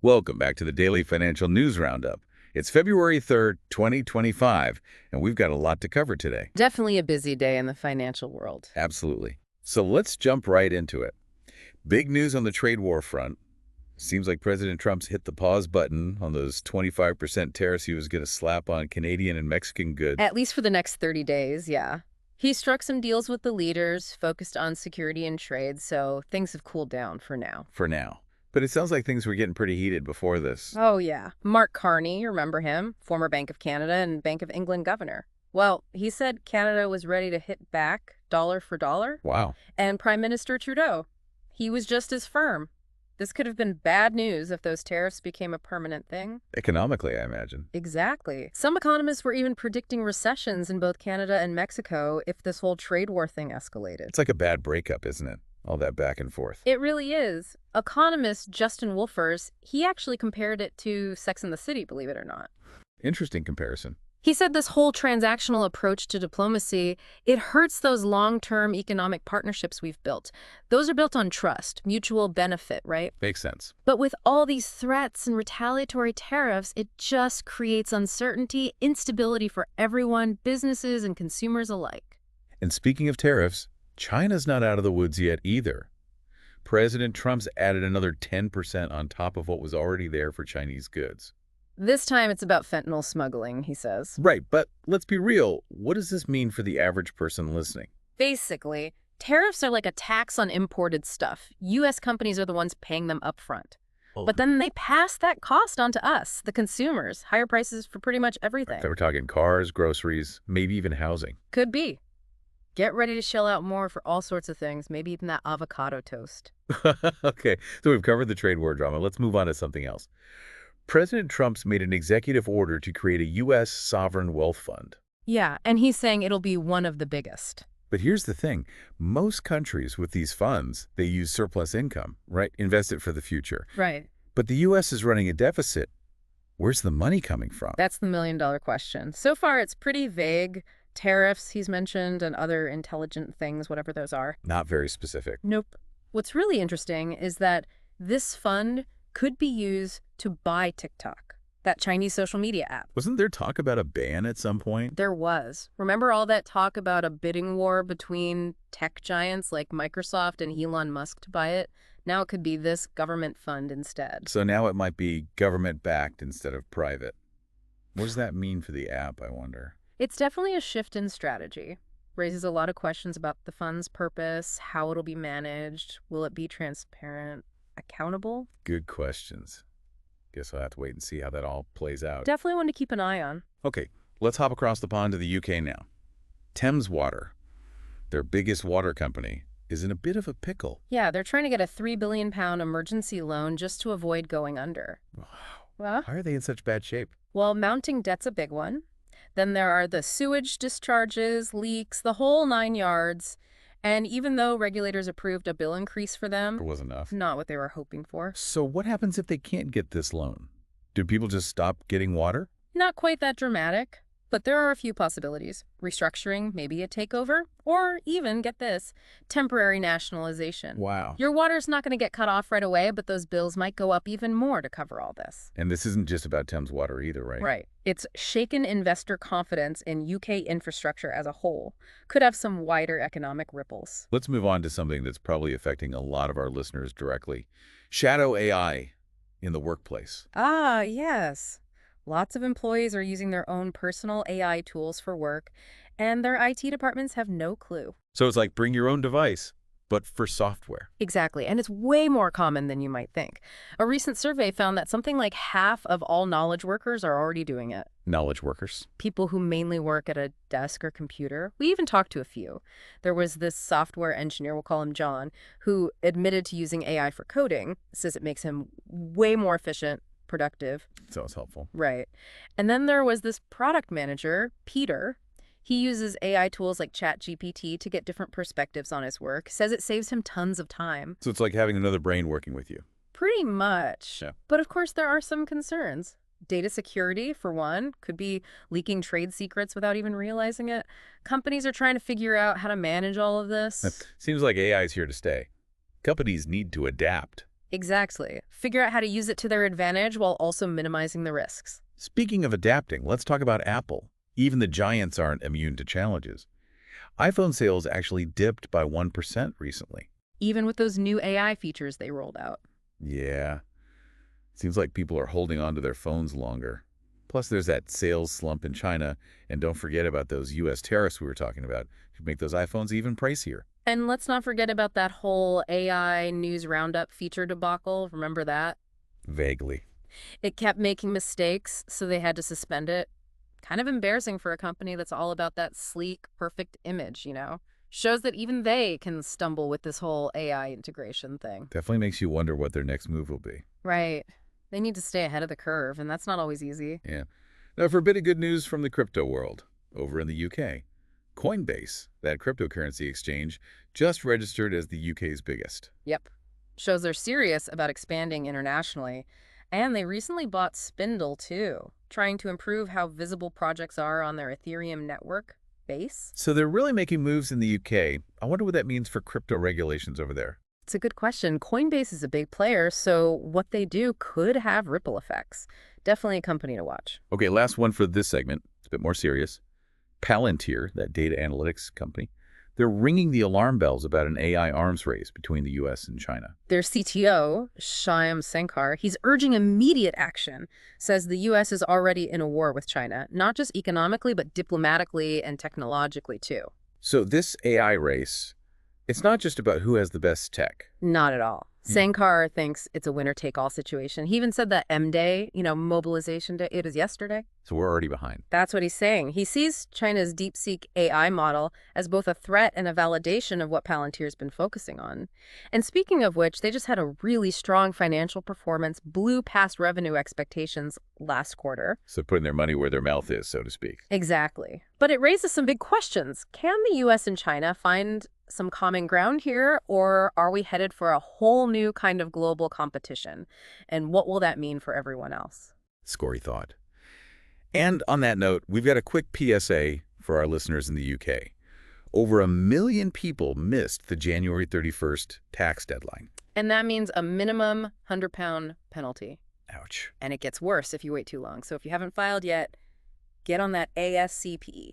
Welcome back to the Daily Financial News Roundup. It's February 3rd, 2025, and we've got a lot to cover today. Definitely a busy day in the financial world. Absolutely. So let's jump right into it. Big news on the trade war front. Seems like President Trump's hit the pause button on those 25% tariffs he was going to slap on Canadian and Mexican goods. At least for the next 30 days, yeah. He struck some deals with the leaders, focused on security and trade, so things have cooled down for now. For now. But it sounds like things were getting pretty heated before this. Oh, yeah. Mark Carney, you remember him? Former Bank of Canada and Bank of England governor. Well, he said Canada was ready to hit back dollar for dollar. Wow. And Prime Minister Trudeau, he was just as firm. This could have been bad news if those tariffs became a permanent thing. Economically, I imagine. Exactly. Some economists were even predicting recessions in both Canada and Mexico if this whole trade war thing escalated. It's like a bad breakup, isn't it? All that back and forth. It really is. Economist Justin Wolfers, he actually compared it to Sex and the City, believe it or not. Interesting comparison. He said this whole transactional approach to diplomacy, it hurts those long-term economic partnerships we've built. Those are built on trust, mutual benefit, right? Makes sense. But with all these threats and retaliatory tariffs, it just creates uncertainty, instability for everyone, businesses and consumers alike. And speaking of tariffs, China's not out of the woods yet either. President Trump's added another 10% on top of what was already there for Chinese goods. This time it's about fentanyl smuggling, he says. Right, but let's be real. What does this mean for the average person listening? Basically, tariffs are like a tax on imported stuff. U.S. companies are the ones paying them up front. But then they pass that cost on to us, the consumers. Higher prices for pretty much everything. So we're talking cars, groceries, maybe even housing. Could be. Get ready to shell out more for all sorts of things, maybe even that avocado toast. Okay, so we've covered the trade war drama. Let's move on to something else. President Trump's made an executive order to create a U.S. sovereign wealth fund. Yeah, and he's saying it'll be one of the biggest. But here's the thing. Most countries with these funds, they use surplus income, right? Invest it for the future. Right. But the U.S. is running a deficit. Where's the money coming from? That's the million-dollar question. So far, it's pretty vague. Tariffs, he's mentioned, and other intelligent things, whatever those are. Not very specific. Nope. What's really interesting is that this fund could be used to buy TikTok, that Chinese social media app. Wasn't there talk about a ban at some point? There was. Remember all that talk about a bidding war between tech giants like Microsoft and Elon Musk to buy it? Now it could be this government fund instead. So now it might be government-backed instead of private. What does that mean for the app, I wonder? It's definitely a shift in strategy. Raises a lot of questions about the fund's purpose, how it'll be managed, will it be transparent, accountable? Good questions. Guess I'll have to wait and see how that all plays out. Definitely one to keep an eye on. Okay, let's hop across the pond to the UK now. Thames Water, their biggest water company, is in a bit of a pickle. Yeah, they're trying to get a £3 billion emergency loan just to avoid going under. Wow. Well, Why are they in such bad shape? well, mounting debt's a big one. Then there are the sewage discharges, leaks, the whole 9 yards. And even though regulators approved a bill increase for them, There was enough. not what they were hoping for. So what happens if they can't get this loan? Do people just stop getting water? Not quite that dramatic, but there are a few possibilities. Restructuring, maybe a takeover, or even, get this, temporary nationalization. Wow. Your water's not going to get cut off right away, but those bills might go up even more to cover all this. And this isn't just about Thames Water either, right? Right. It's shaken investor confidence in UK infrastructure as a whole. Could have some wider economic ripples. Let's move on to something that's probably affecting a lot of our listeners directly. Shadow AI in the workplace. Ah, yes. Lots of employees are using their own personal AI tools for work, and their IT departments have no clue. So it's like bring your own device, but for software. Exactly, and it's way more common than you might think. A recent survey found that something like half of all knowledge workers are already doing it. Knowledge workers. People who mainly work at a desk or computer. We even talked to a few. There was this software engineer, we'll call him John, who admitted to using AI for coding, says it makes him way more efficient, productive. So it's helpful. Right. And then there was this product manager, Peter. He uses AI tools like ChatGPT to get different perspectives on his work. Says it saves him tons of time. So it's like having another brain working with you. Pretty much. Yeah. But of course, there are some concerns. Data security, for one, could be leaking trade secrets without even realizing it. Companies are trying to figure out how to manage all of this. Seems like AI is here to stay. Companies need to adapt. Exactly. Figure out how to use it to their advantage while also minimizing the risks. Speaking of adapting, let's talk about Apple. Even the giants aren't immune to challenges. iPhone sales actually dipped by 1% recently. Even with those new AI features they rolled out. Yeah, seems like people are holding on to their phones longer. Plus, there's that sales slump in China, and don't forget about those U.S. tariffs we were talking about. Could make those iPhones even pricier. And let's not forget about that whole AI news roundup feature debacle. Remember that? Vaguely. It kept making mistakes, so they had to suspend it. Kind of embarrassing for a company that's all about that sleek, perfect image, you know? Shows that even they can stumble with this whole AI integration thing. Definitely makes you wonder what their next move will be. Right. They need to stay ahead of the curve, and that's not always easy. Yeah. Now, for a bit of good news from the crypto world, over in the UK, Coinbase, that cryptocurrency exchange, just registered as the UK's biggest. Yep. Shows they're serious about expanding internationally. And they recently bought Spindle, too, trying to improve how visible projects are on their Ethereum network base. So they're really making moves in the UK. I wonder what that means for crypto regulations over there. It's a good question. Coinbase is a big player, so what they do could have ripple effects. Definitely a company to watch. Okay, last one for this segment. It's a bit more serious. Palantir, that data analytics company, they're ringing the alarm bells about an AI arms race between the U.S. and China. Their CTO, Shyam Sankar, he's urging immediate action, says the U.S. is already in a war with China, not just economically, but diplomatically and technologically, too. So this AI race, it's not just about who has the best tech. Not at all. Sankar thinks it's a winner-take-all situation. He even said that M-Day, mobilization day, it was yesterday. So we're already behind. That's what he's saying. He sees China's DeepSeek AI model as both a threat and a validation of what Palantir's been focusing on. And speaking of which, they just had a really strong financial performance, blew past revenue expectations last quarter. So putting their money where their mouth is, so to speak. Exactly. But it raises some big questions. Can the U.S. and China find some common ground here, or are we headed for a whole new kind of global competition? And what will that mean for everyone else? Scory thought. And on that note, we've got a quick PSA for our listeners in the UK. Over 1 million people missed the January 31st tax deadline. And that means a minimum £100 penalty. Ouch. And it gets worse if you wait too long. So if you haven't filed yet, get on that ASCP.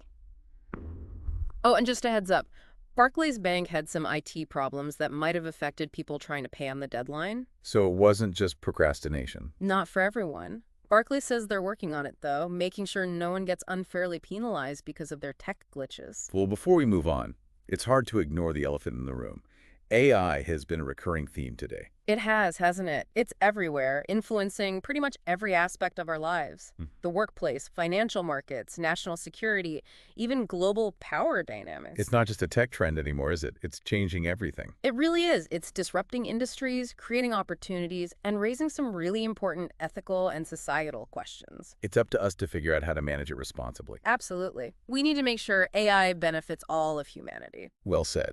Oh, and just a heads up. Barclays Bank had some IT problems that might have affected people trying to pay on the deadline. So it wasn't just procrastination. Not for everyone. Barclays says they're working on it, though, making sure no one gets unfairly penalized because of their tech glitches. Well, before we move on, it's hard to ignore the elephant in the room. AI has been a recurring theme today. It has, hasn't it? It's everywhere, influencing pretty much every aspect of our lives. The workplace, financial markets, national security, even global power dynamics. It's not just a tech trend anymore, is it? It's changing everything. It really is. It's disrupting industries, creating opportunities, and raising some really important ethical and societal questions. It's up to us to figure out how to manage it responsibly. Absolutely. We need to make sure AI benefits all of humanity. Well said.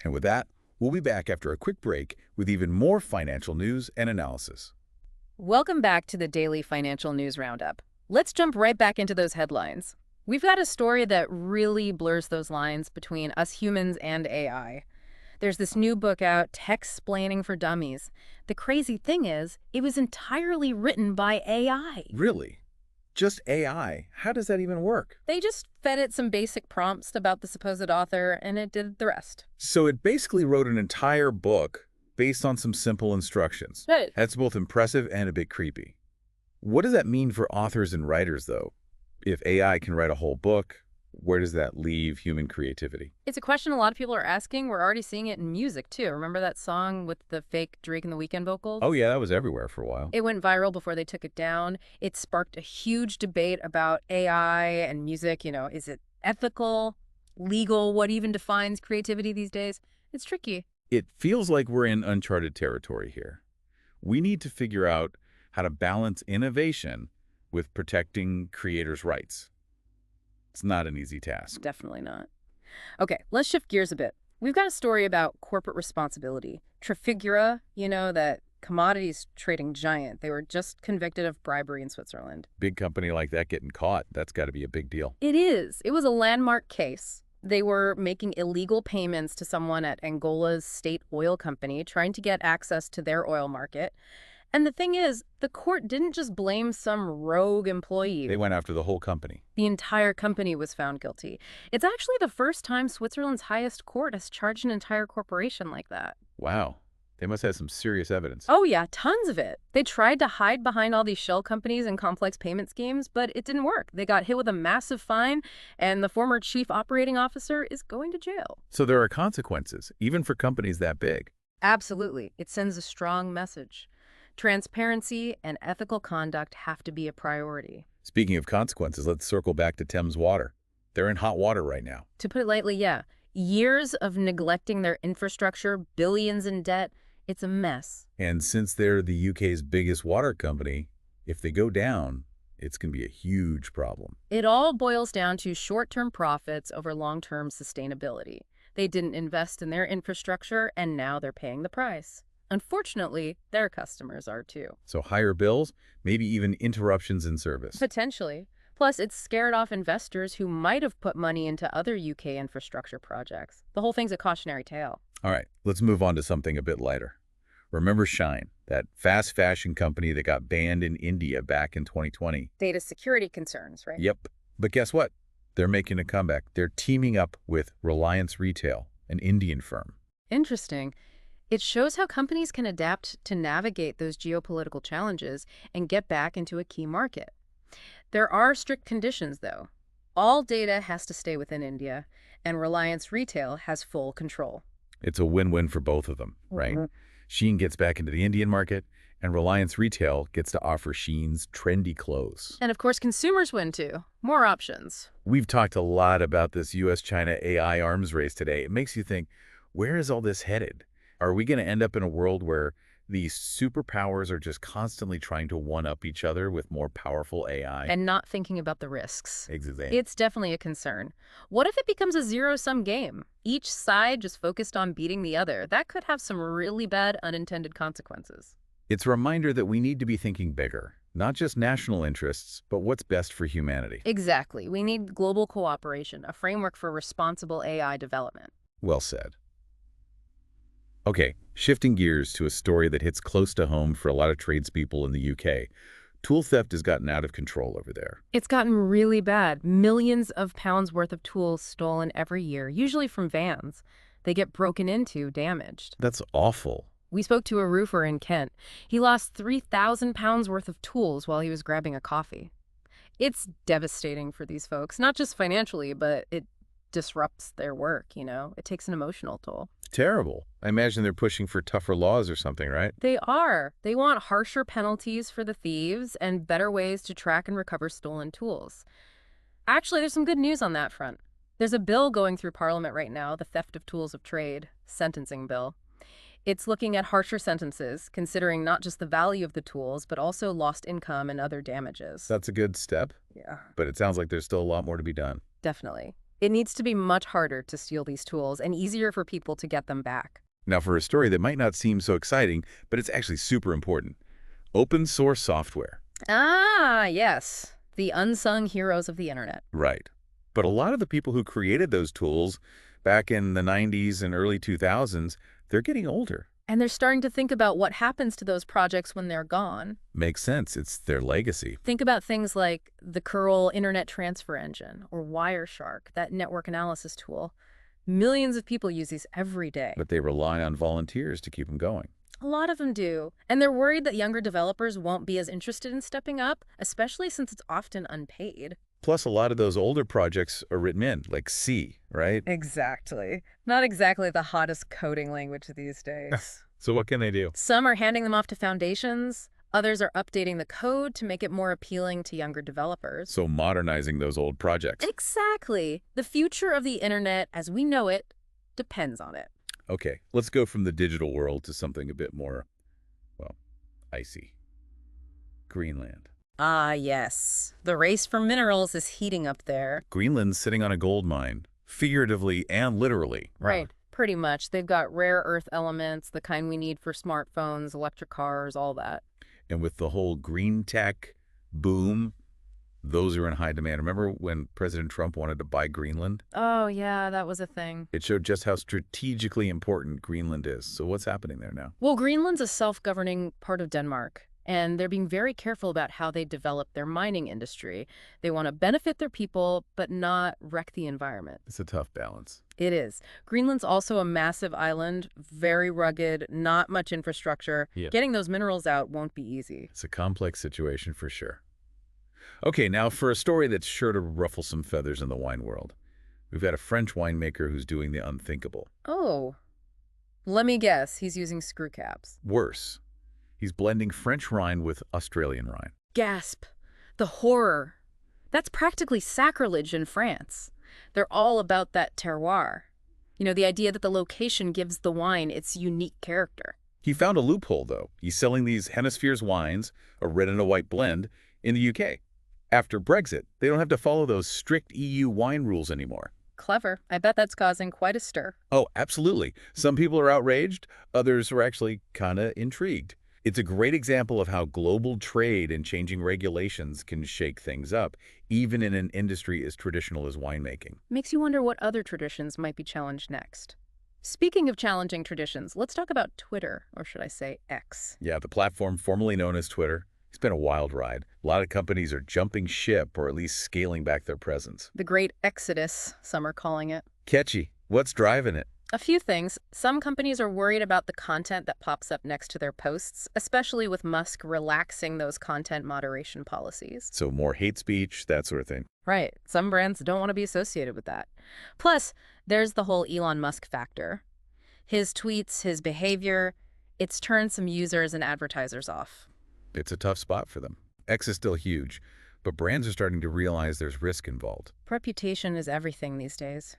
And with that, we'll be back after a quick break with even more financial news and analysis. Welcome back to the Daily Financial News Roundup. Let's jump right back into those headlines. We've got a story that really blurs those lines between us humans and AI. There's this new book out, Tech-Splaining for Dummies. The crazy thing is, it was entirely written by AI. Really? Just AI? How does that even work? They just fed it some basic prompts about the supposed author, and it did the rest. So it basically wrote an entire book based on some simple instructions. Right. That's both impressive and a bit creepy. What does that mean for authors and writers, though? If AI can write a whole book, where does that leave human creativity? It's a question a lot of people are asking. We're already seeing it in music, too. Remember that song with the fake Drake and the Weeknd vocals? Oh, yeah, that was everywhere for a while. It went viral before they took it down. It sparked a huge debate about AI and music. Is it ethical, legal? What even defines creativity these days? It's tricky. It feels like we're in uncharted territory here. We need to figure out how to balance innovation with protecting creators' rights. It's not an easy task. Definitely not. Okay, let's shift gears a bit. We've got a story about corporate responsibility. Trafigura, that commodities trading giant, they were just convicted of bribery in Switzerland. Big company like that getting caught, that's got to be a big deal. It is. It was a landmark case. They were making illegal payments to someone at Angola's state oil company, trying to get access to their oil market. And the thing is, the court didn't just blame some rogue employee. They went after the whole company. The entire company was found guilty. It's actually the first time Switzerland's highest court has charged an entire corporation like that. Wow. They must have some serious evidence. Oh yeah, tons of it. They tried to hide behind all these shell companies and complex payment schemes, but it didn't work. They got hit with a massive fine, and the former chief operating officer is going to jail. So there are consequences, even for companies that big. Absolutely. It sends a strong message. Transparency and ethical conduct have to be a priority. Speaking of consequences, let's circle back to Thames Water. They're in hot water right now. To put it lightly, yeah. Years of neglecting their infrastructure, billions in debt, it's a mess. And since they're the UK's biggest water company, if they go down, it's going to be a huge problem. It all boils down to short-term profits over long-term sustainability. They didn't invest in their infrastructure, and now they're paying the price. Unfortunately, their customers are too. So higher bills, maybe even interruptions in service. Potentially. Plus, it's scared off investors who might have put money into other UK infrastructure projects. The whole thing's a cautionary tale. All right, let's move on to something a bit lighter. Remember Shein, that fast fashion company that got banned in India back in 2020? Data security concerns, right? Yep. But guess what? They're making a comeback. They're teaming up with Reliance Retail, an Indian firm. Interesting. It shows how companies can adapt to navigate those geopolitical challenges and get back into a key market. There are strict conditions, though. All data has to stay within India, and Reliance Retail has full control. It's a win-win for both of them, right? Shein gets back into the Indian market, and Reliance Retail gets to offer Shein's trendy clothes. And of course, consumers win too. More options. We've talked a lot about this US-China AI arms race today. It makes you think, where is all this headed? Are we going to end up in a world where these superpowers are just constantly trying to one-up each other with more powerful AI? And not thinking about the risks. Exactly. It's definitely a concern. What if it becomes a zero-sum game? Each side just focused on beating the other. That could have some really bad unintended consequences. It's a reminder that we need to be thinking bigger, not just national interests, but what's best for humanity. Exactly. We need global cooperation, a framework for responsible AI development. Well said. Okay, shifting gears to a story that hits close to home for a lot of tradespeople in the UK. Tool theft has gotten out of control over there. It's gotten really bad. Millions of pounds worth of tools stolen every year, usually from vans. They get broken into, damaged. That's awful. We spoke to a roofer in Kent. He lost 3,000 pounds worth of tools while he was grabbing a coffee. It's devastating for these folks, not just financially, but it disrupts their work, you know? It takes an emotional toll. Terrible. I imagine they're pushing for tougher laws or something, right? They are. They want harsher penalties for the thieves and better ways to track and recover stolen tools. Actually, there's some good news on that front. There's a bill going through Parliament right now, the Theft of Tools of Trade sentencing bill. It's looking at harsher sentences, considering not just the value of the tools, but also lost income and other damages. That's a good step. Yeah. But it sounds like there's still a lot more to be done. Definitely. It needs to be much harder to steal these tools and easier for people to get them back. Now, for a story that might not seem so exciting, but it's actually super important. Open source software. Ah, yes. The unsung heroes of the internet. Right. But a lot of the people who created those tools back in the 90s and early 2000s, they're getting older. And they're starting to think about what happens to those projects when they're gone. Makes sense. It's their legacy. Think about things like the Curl Internet Transfer Engine or Wireshark, that network analysis tool. Millions of people use these every day. But they rely on volunteers to keep them going. A lot of them do. And they're worried that younger developers won't be as interested in stepping up, especially since it's often unpaid. Plus, a lot of those older projects are written in, like C, right? Exactly. Not exactly the hottest coding language these days. So what can they do? Some are handing them off to foundations. Others are updating the code to make it more appealing to younger developers. So modernizing those old projects. Exactly. The future of the internet as we know it depends on it. Okay, let's go from the digital world to something a bit more, well, icy. Greenland. Ah, yes. The race for minerals is heating up there. Greenland's sitting on a gold mine, figuratively and literally. Right. Pretty much. They've got rare earth elements, the kind we need for smartphones, electric cars, all that. And with the whole green tech boom, Those are in high demand. Remember when President Trump wanted to buy Greenland? Oh, yeah, that was a thing. It showed just how strategically important Greenland is. So what's happening there now? Well, Greenland's a self-governing part of Denmark, and they're being very careful about how they develop their mining industry. They want to benefit their people, but not wreck the environment. It's a tough balance. It is. Greenland's also a massive island, very rugged, not much infrastructure. Yeah. Getting those minerals out won't be easy. It's a complex situation for sure. Okay, now for a story that's sure to ruffle some feathers in the wine world. We've got a French winemaker who's doing the unthinkable. Oh, let me guess, he's using screw caps. Worse, he's blending French Rhine with Australian Rhine. Gasp. The horror. That's practically sacrilege in France. They're all about that terroir. You know, the idea that the location gives the wine its unique character. He found a loophole, though. He's selling these Hemispheres wines, a red and a white blend, in the UK. After Brexit, they don't have to follow those strict EU wine rules anymore. Clever. I bet that's causing quite a stir. Oh, absolutely. Some people are outraged. Others are actually kind of intrigued. It's a great example of how global trade and changing regulations can shake things up, even in an industry as traditional as winemaking. Makes you wonder what other traditions might be challenged next. Speaking of challenging traditions, let's talk about Twitter, or should I say X. Yeah, the platform formerly known as Twitter. It's been a wild ride. A lot of companies are jumping ship or at least scaling back their presence. The great exodus, some are calling it. Catchy. What's driving it? A few things. Some companies are worried about the content that pops up next to their posts, especially with Musk relaxing those content moderation policies. So more hate speech, that sort of thing. Right. Some brands don't want to be associated with that. Plus, there's the whole Elon Musk factor. His tweets, his behavior, it's turned some users and advertisers off. It's a tough spot for them. X is still huge, but brands are starting to realize there's risk involved. Reputation is everything these days.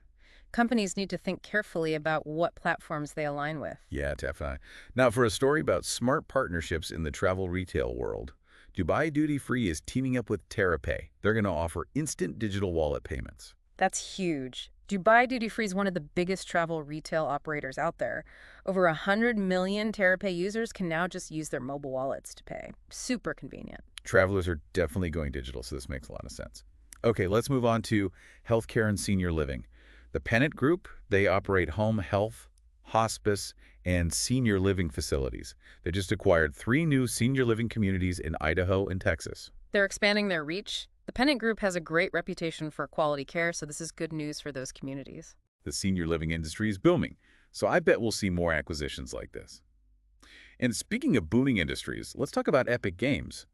Companies need to think carefully about what platforms they align with. Yeah, definitely. Now, for a story about smart partnerships in the travel retail world, Dubai Duty Free is teaming up with Tariffs. They're going to offer instant digital wallet payments. That's huge. Dubai Duty Free is one of the biggest travel retail operators out there. Over 100 million Tariffs users can now just use their mobile wallets to pay. Super convenient. Travelers are definitely going digital, so this makes a lot of sense. Okay, let's move on to healthcare and senior living. The Pennant Group, they operate home health, hospice, and senior living facilities. They just acquired 3 new senior living communities in Idaho and Texas. They're expanding their reach. The Pennant Group has a great reputation for quality care, so this is good news for those communities. The senior living industry is booming, so I bet we'll see more acquisitions like this. And speaking of booming industries, let's talk about Epic Games.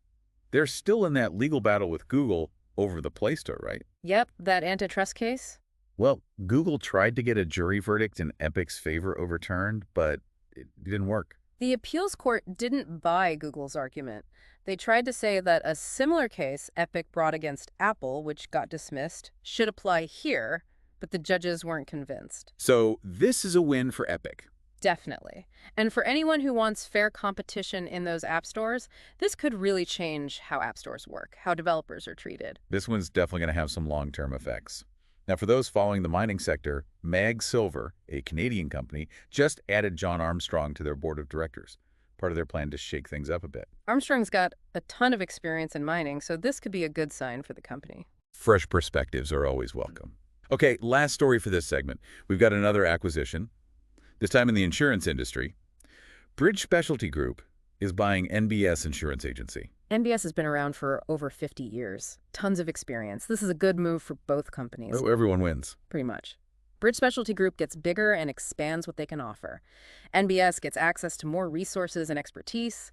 They're still in that legal battle with Google over the Play Store, right? Yep, that antitrust case. Well, Google tried to get a jury verdict in Epic's favor overturned, but it didn't work. The appeals court didn't buy Google's argument. They tried to say that a similar case Epic brought against Apple, which got dismissed, should apply here, but the judges weren't convinced. So this is a win for Epic. Definitely. And for anyone who wants fair competition in those app stores, this could really change how app stores work, how developers are treated. This one's definitely going to have some long-term effects. Now, for those following the mining sector, Mag Silver, a Canadian company, just added John Armstrong to their board of directors, part of their plan to shake things up a bit. Armstrong's got a ton of experience in mining, so this could be a good sign for the company. Fresh perspectives are always welcome. Okay, last story for this segment. We've got another acquisition, this time in the insurance industry. Bridge Specialty Group is buying NBS Insurance Agency. NBS has been around for over 50 years. Tons of experience. This is a good move for both companies. Oh, everyone wins. Pretty much. Bridge Specialty Group gets bigger and expands what they can offer. NBS gets access to more resources and expertise,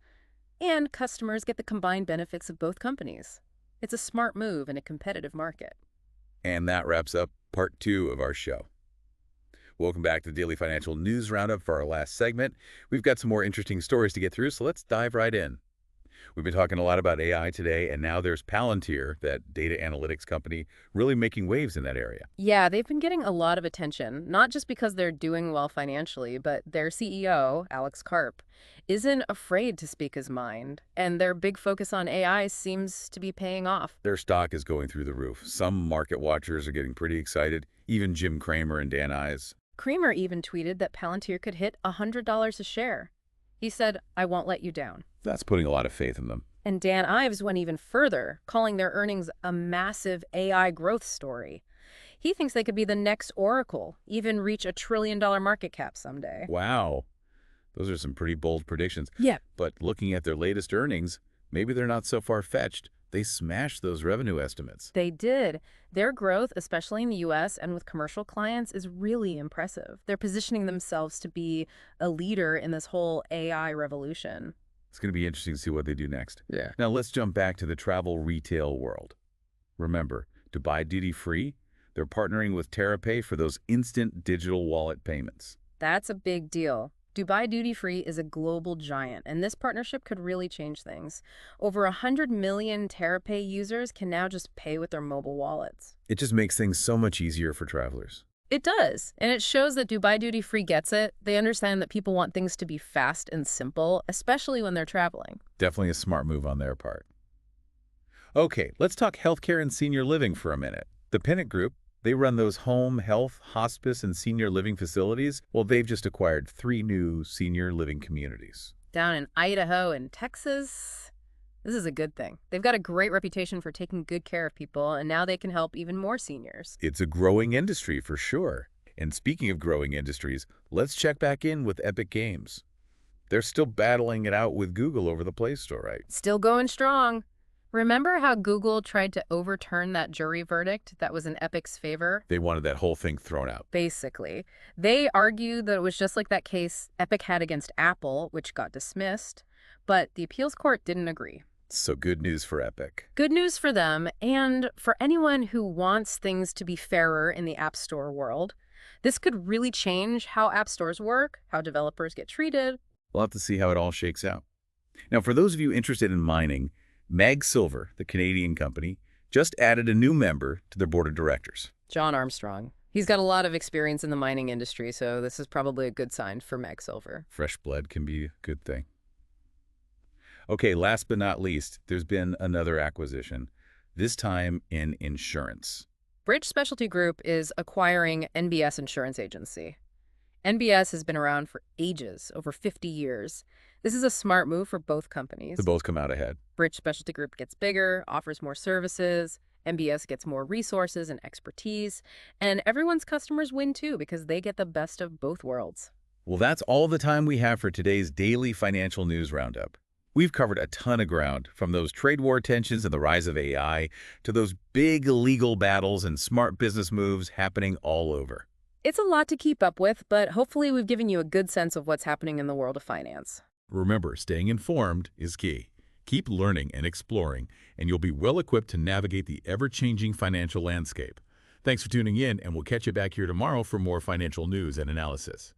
and customers get the combined benefits of both companies. It's a smart move in a competitive market. And that wraps up part 2 of our show. Welcome back to the Daily Financial News Roundup for our last segment. We've got some more interesting stories to get through, so let's dive right in. We've been talking a lot about AI today, and now there's Palantir, that data analytics company, really making waves in that area. Yeah, they've been getting a lot of attention, not just because they're doing well financially, but their CEO, Alex Karp, isn't afraid to speak his mind, and their big focus on AI seems to be paying off. Their stock is going through the roof. Some market watchers are getting pretty excited, even Jim Cramer and Dan Ives. Cramer even tweeted that Palantir could hit $100 a share. He said, "I won't let you down." That's putting a lot of faith in them. And Dan Ives went even further, calling their earnings a massive AI growth story. He thinks they could be the next Oracle, even reach $1 trillion market cap someday. Wow, those are some pretty bold predictions. Yeah. But looking at their latest earnings, maybe they're not so far-fetched. They smashed those revenue estimates. They did. Their growth, especially in the US and with commercial clients, is really impressive. They're positioning themselves to be a leader in this whole AI revolution. It's going to be interesting to see what they do next. Yeah. Now let's jump back to the travel retail world. Remember, to buy duty-free, they're partnering with Tariffs for those instant digital wallet payments. That's a big deal. Dubai Duty Free is a global giant, and this partnership could really change things. Over 100 million Tariffs users can now just pay with their mobile wallets. It just makes things so much easier for travelers. It does, and it shows that Dubai Duty Free gets it. They understand that people want things to be fast and simple, especially when they're traveling. Definitely a smart move on their part. Okay, let's talk healthcare and senior living for a minute. The Pennant Group, they run those home, health, hospice, and senior living facilities. Well, they've just acquired 3 new senior living communities. Down in Idaho and Texas, this is a good thing. They've got a great reputation for taking good care of people, and now they can help even more seniors. It's a growing industry for sure. And speaking of growing industries, let's check back in with Epic Games. They're still battling it out with Google over the Play Store, right? Still going strong. Remember how Google tried to overturn that jury verdict that was in Epic's favor? They wanted that whole thing thrown out. Basically. They argued that it was just like that case Epic had against Apple, which got dismissed, but the appeals court didn't agree. So good news for Epic. Good news for them, and for anyone who wants things to be fairer in the App Store world. This could really change how app stores work, how developers get treated. We'll have to see how it all shakes out. Now, for those of you interested in mining, Mag Silver, the Canadian company, just added a new member to their board of directors. John Armstrong. He's got a lot of experience in the mining industry, so this is probably a good sign for Mag Silver. Fresh blood can be a good thing. Okay, last but not least, there's been another acquisition, this time in insurance. Bridge Specialty Group is acquiring NBS Insurance Agency. NBS has been around for ages, over 50 years. This is a smart move for both companies. They both come out ahead. Bridge Specialty Group gets bigger, offers more services. NBS gets more resources and expertise. And everyone's customers win too because they get the best of both worlds. Well, that's all the time we have for today's daily financial news roundup. We've covered a ton of ground, from those trade war tensions and the rise of AI to those big legal battles and smart business moves happening all over. It's a lot to keep up with, but hopefully we've given you a good sense of what's happening in the world of finance. Remember, staying informed is key. Keep learning and exploring, and you'll be well equipped to navigate the ever-changing financial landscape. Thanks for tuning in, and we'll catch you back here tomorrow for more financial news and analysis.